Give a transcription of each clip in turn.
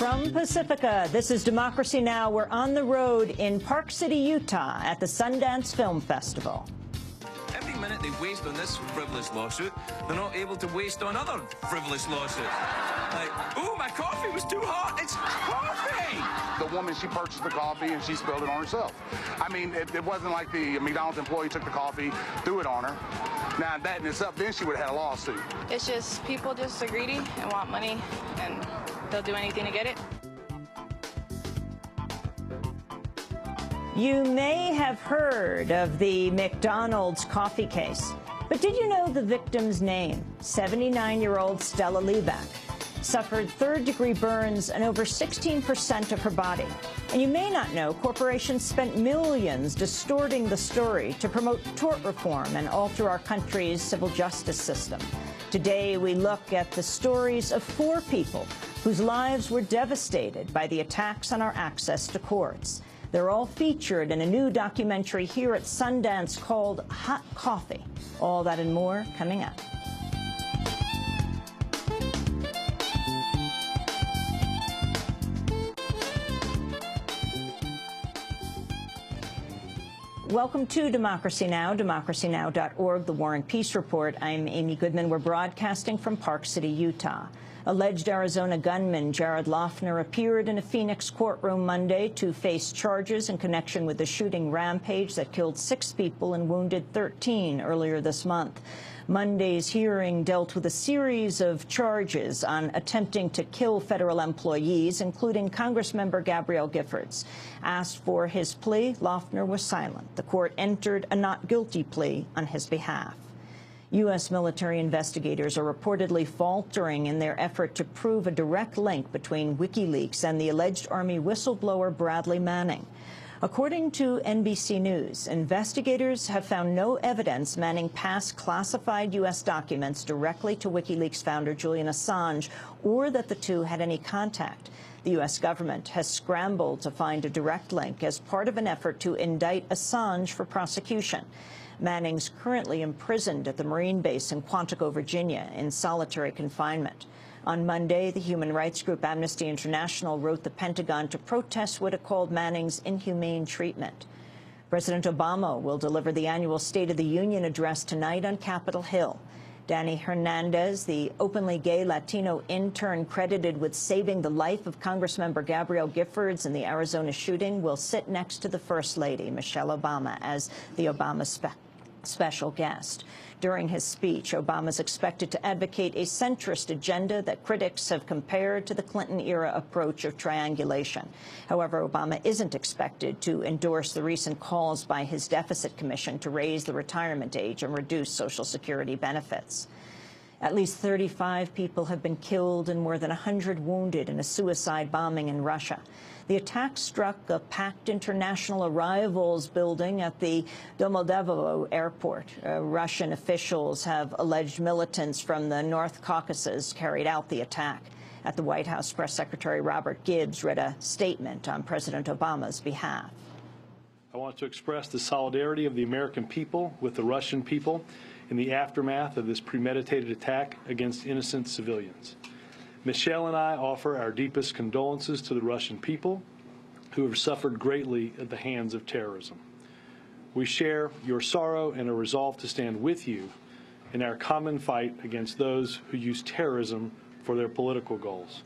From Pacifica, this is Democracy Now! We're on the road in Park City, Utah at the Sundance Film Festival. Every minute they waste on this frivolous lawsuit, they're not able to waste on other frivolous lawsuits. Like, ooh, my coffee was too hot. It's coffee! The woman, she purchased the coffee and she spilled it on herself. I mean, it wasn't like the McDonald's employee took the coffee, threw it on her. Now, that in itself, then she would have had a lawsuit. It's just people just are greedy and want money, and they'll do anything to get it. You may have heard of the McDonald's coffee case, but did you know the victim's name? 79-year-old Stella Liebeck suffered third-degree burns in over 16% of her body. And you may not know, corporations spent millions distorting the story to promote tort reform and alter our country's civil justice system. Today, we look at the stories of 4 people whose lives were devastated by the attacks on our access to courts. They're all featured in a new documentary here at Sundance called Hot Coffee. All that and more coming up. Welcome to Democracy Now!, democracynow.org, The War and Peace Report. I'm Amy Goodman. We're broadcasting from Park City, Utah. Alleged Arizona gunman Jared Loughner appeared in a Phoenix courtroom Monday to face charges in connection with the shooting rampage that killed 6 people and wounded 13 earlier this month. Monday's hearing dealt with a series of charges on attempting to kill federal employees, including Congressmember Gabrielle Giffords. Asked for his plea, Loughner was silent. The court entered a not guilty plea on his behalf. U.S. military investigators are reportedly faltering in their effort to prove a direct link between WikiLeaks and the alleged Army whistleblower Bradley Manning. According to NBC News, investigators have found no evidence Manning passed classified U.S. documents directly to WikiLeaks founder Julian Assange, or that the two had any contact. The U.S. government has scrambled to find a direct link as part of an effort to indict Assange for prosecution. Manning's currently imprisoned at the Marine base in Quantico, Virginia, in solitary confinement. On Monday, the human rights group Amnesty International wrote the Pentagon to protest what it called Manning's inhumane treatment. President Obama will deliver the annual State of the Union address tonight on Capitol Hill. Danny Hernandez, the openly gay Latino intern credited with saving the life of Congressmember Gabrielle Giffords in the Arizona shooting, will sit next to the First Lady, Michelle Obama, as the Obama special guest. During his speech, Obama is expected to advocate a centrist agenda that critics have compared to the Clinton-era approach of triangulation. However, Obama isn't expected to endorse the recent calls by his deficit commission to raise the retirement age and reduce Social Security benefits. At least 35 people have been killed and more than 100 wounded in a suicide bombing in Russia. The attack struck a packed international arrivals building at the Domodedovo airport. Russian officials have alleged militants from the North Caucasus carried out the attack. At the White House, Press Secretary Robert Gibbs read a statement on President Obama's behalf. I want to express the solidarity of the American people with the Russian people in the aftermath of this premeditated attack against innocent civilians. Michelle and I offer our deepest condolences to the Russian people who have suffered greatly at the hands of terrorism. We share your sorrow and are resolved to stand with you in our common fight against those who use terrorism for their political goals.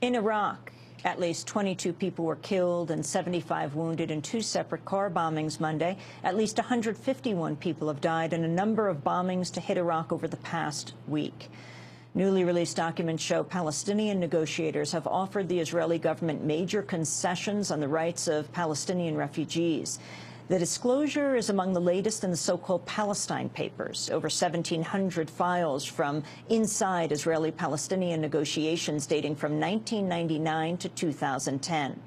In Iraq, at least 22 people were killed and 75 wounded in 2 separate car bombings Monday. At least 151 people have died in a number of bombings to hit Iraq over the past week. Newly released documents show Palestinian negotiators have offered the Israeli government major concessions on the rights of Palestinian refugees. The disclosure is among the latest in the so-called Palestine Papers, over 1,700 files from inside Israeli-Palestinian negotiations dating from 1999 to 2010.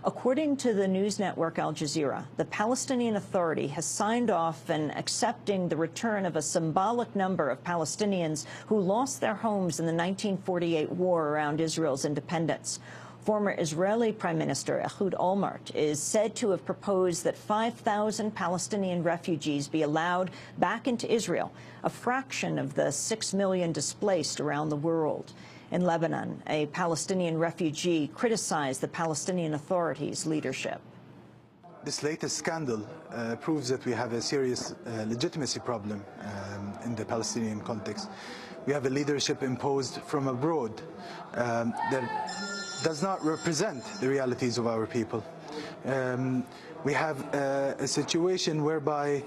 According to the news network Al Jazeera, the Palestinian Authority has signed off on accepting the return of a symbolic number of Palestinians who lost their homes in the 1948 war around Israel's independence. Former Israeli Prime Minister Ehud Olmert is said to have proposed that 5,000 Palestinian refugees be allowed back into Israel, a fraction of the 6 million displaced around the world. In Lebanon, a Palestinian refugee criticized the Palestinian Authority's leadership. This latest scandal proves that we have a serious legitimacy problem in the Palestinian context. We have a leadership imposed from abroad that does not represent the realities of our people. We have a situation whereby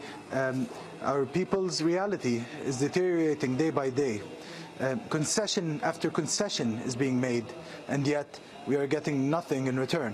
our people's reality is deteriorating day by day. Concession after concession is being made, and yet we are getting nothing in return.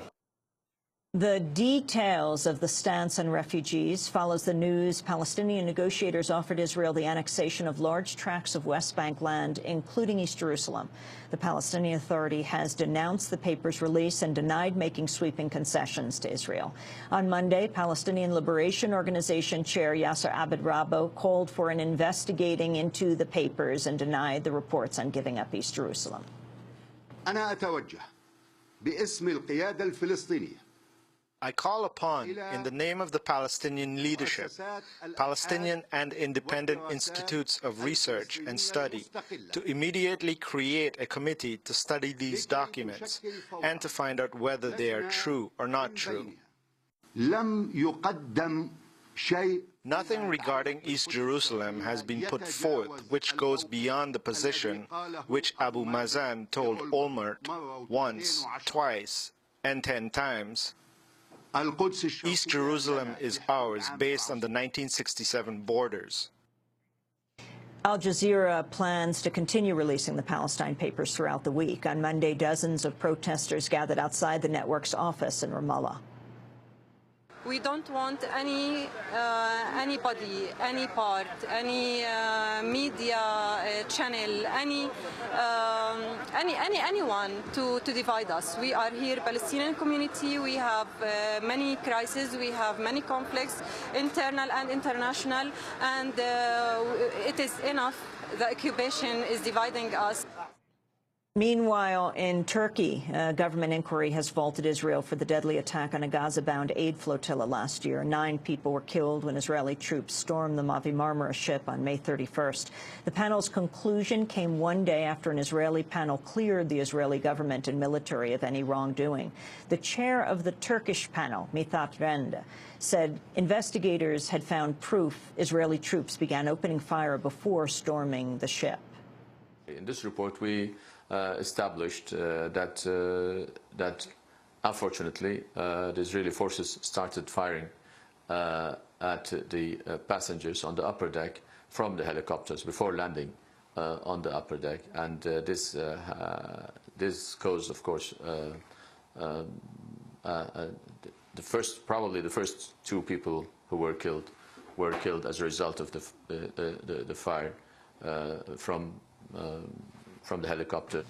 The details of the stance on refugees follows the news Palestinian negotiators offered Israel the annexation of large tracts of West Bank land, including East Jerusalem. The Palestinian Authority has denounced the paper's release and denied making sweeping concessions to Israel. On Monday, Palestinian Liberation Organization Chair Yasser Abed Rabo called for an investigating into the papers and denied the reports on giving up East Jerusalem. أنا أتوجه باسم القيادة الفلسطينية. I call upon, in the name of the Palestinian leadership, Palestinian and independent institutes of research and study, to immediately create a committee to study these documents and to find out whether they are true or not true. Nothing regarding East Jerusalem has been put forth which goes beyond the position which Abu Mazen told Olmert once, twice, and 10 times. East Jerusalem is ours based on the 1967 borders. Al Jazeera plans to continue releasing the Palestine papers throughout the week. On Monday, dozens of protesters gathered outside the network's office in Ramallah. We don't want anybody, any part, any media channel, anyone to divide us. We are here, Palestinian community. We have many crises. We have many conflicts, internal and international, and it is enough. The occupation is dividing us. Meanwhile, in Turkey, a government inquiry has faulted Israel for the deadly attack on a Gaza-bound aid flotilla last year. 9 people were killed when Israeli troops stormed the Mavi Marmara ship on May 31st. The panel's conclusion came one day after an Israeli panel cleared the Israeli government and military of any wrongdoing. The chair of the Turkish panel, Mithat Rende, said investigators had found proof Israeli troops began opening fire before storming the ship. In this report, we established that unfortunately the Israeli forces started firing at the passengers on the upper deck from the helicopters before landing on the upper deck, and this caused, of course, probably the first 2 people who were killed as a result of the fire from the helicopter.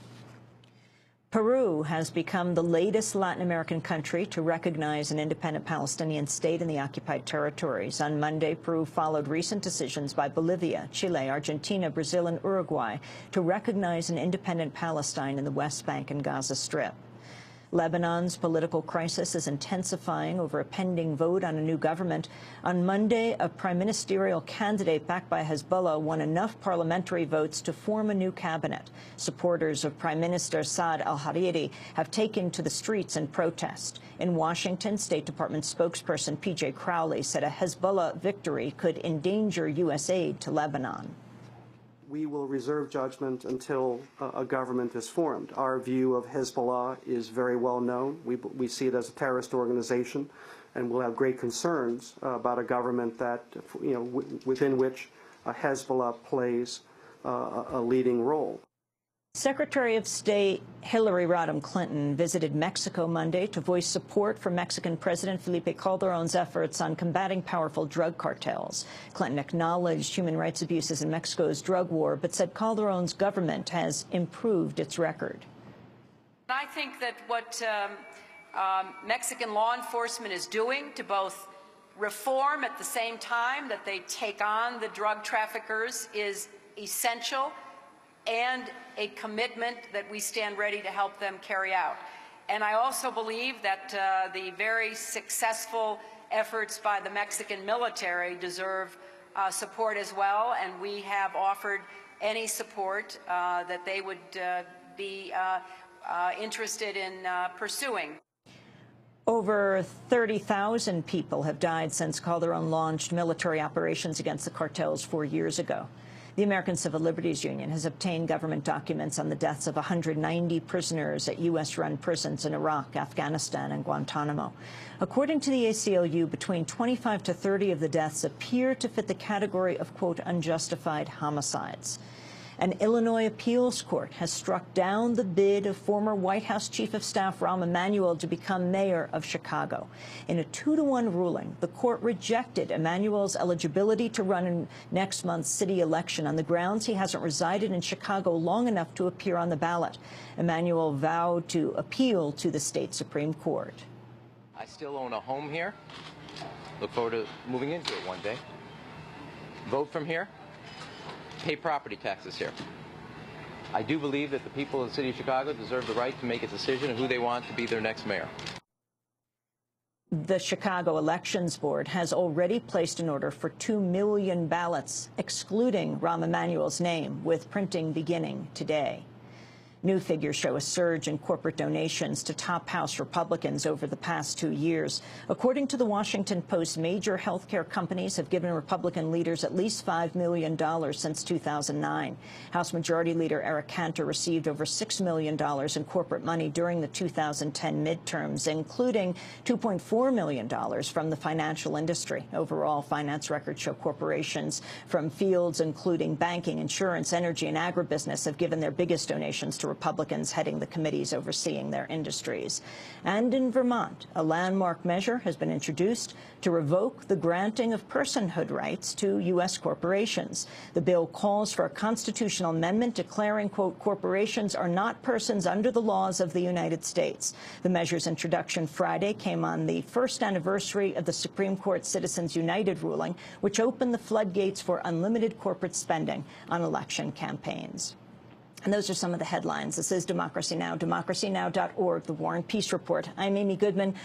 Peru has become the latest Latin American country to recognize an independent Palestinian state in the occupied territories. On Monday, Peru followed recent decisions by Bolivia, Chile, Argentina, Brazil, and Uruguay to recognize an independent Palestine in the West Bank and Gaza Strip. Lebanon's political crisis is intensifying over a pending vote on a new government. On Monday, a prime ministerial candidate backed by Hezbollah won enough parliamentary votes to form a new cabinet. Supporters of Prime Minister Saad al-Hariri have taken to the streets in protest. In Washington, State Department spokesperson P.J. Crowley said a Hezbollah victory could endanger U.S. aid to Lebanon. We will reserve judgment until a government is formed. Our view of Hezbollah is very well known. We see it as a terrorist organization, and we'll have great concerns about a government that, within which Hezbollah plays a leading role. Secretary of State Hillary Rodham Clinton visited Mexico Monday to voice support for Mexican President Felipe Calderón's efforts on combating powerful drug cartels. Clinton acknowledged human rights abuses in Mexico's drug war, but said Calderón's government has improved its record. I think that what Mexican law enforcement is doing to both reform at the same time that they take on the drug traffickers is essential, and a commitment that we stand ready to help them carry out. And I also believe that the very successful efforts by the Mexican military deserve support as well, and we have offered any support that they would be interested in pursuing. Over 30,000 people have died since Calderon launched military operations against the cartels 4 years ago. The American Civil Liberties Union has obtained government documents on the deaths of 190 prisoners at U.S.-run prisons in Iraq, Afghanistan, and Guantanamo. According to the ACLU, between 25 to 30 of the deaths appear to fit the category of, quote, unjustified homicides. An Illinois appeals court has struck down the bid of former White House Chief of Staff Rahm Emanuel to become mayor of Chicago. In a 2-to-1 ruling, the court rejected Emanuel's eligibility to run in next month's city election on the grounds he hasn't resided in Chicago long enough to appear on the ballot. Emanuel vowed to appeal to the state Supreme Court. I still own a home here. Look forward to moving into it one day. Vote from here. Pay property taxes here. I do believe that the people of the city of Chicago deserve the right to make a decision on who they want to be their next mayor. The Chicago Elections Board has already placed an order for 2 million ballots, excluding Rahm Emanuel's name, with printing beginning today. New figures show a surge in corporate donations to top House Republicans over the past 2 years. According to the Washington Post, major healthcare companies have given Republican leaders at least $5 million since 2009. House Majority Leader Eric Cantor received over $6 million in corporate money during the 2010 midterms, including $2.4 million from the financial industry. Overall, finance records show corporations from fields including banking, insurance, energy, and agribusiness have given their biggest donations to Republicans heading the committees overseeing their industries. And in Vermont, a landmark measure has been introduced to revoke the granting of personhood rights to U.S. corporations. The bill calls for a constitutional amendment declaring, quote, corporations are not persons under the laws of the United States. The measure's introduction Friday came on the first anniversary of the Supreme Court Citizens United ruling, which opened the floodgates for unlimited corporate spending on election campaigns. And those are some of the headlines. This is Democracy Now!, democracynow.org, The War and Peace Report. I'm Amy Goodman.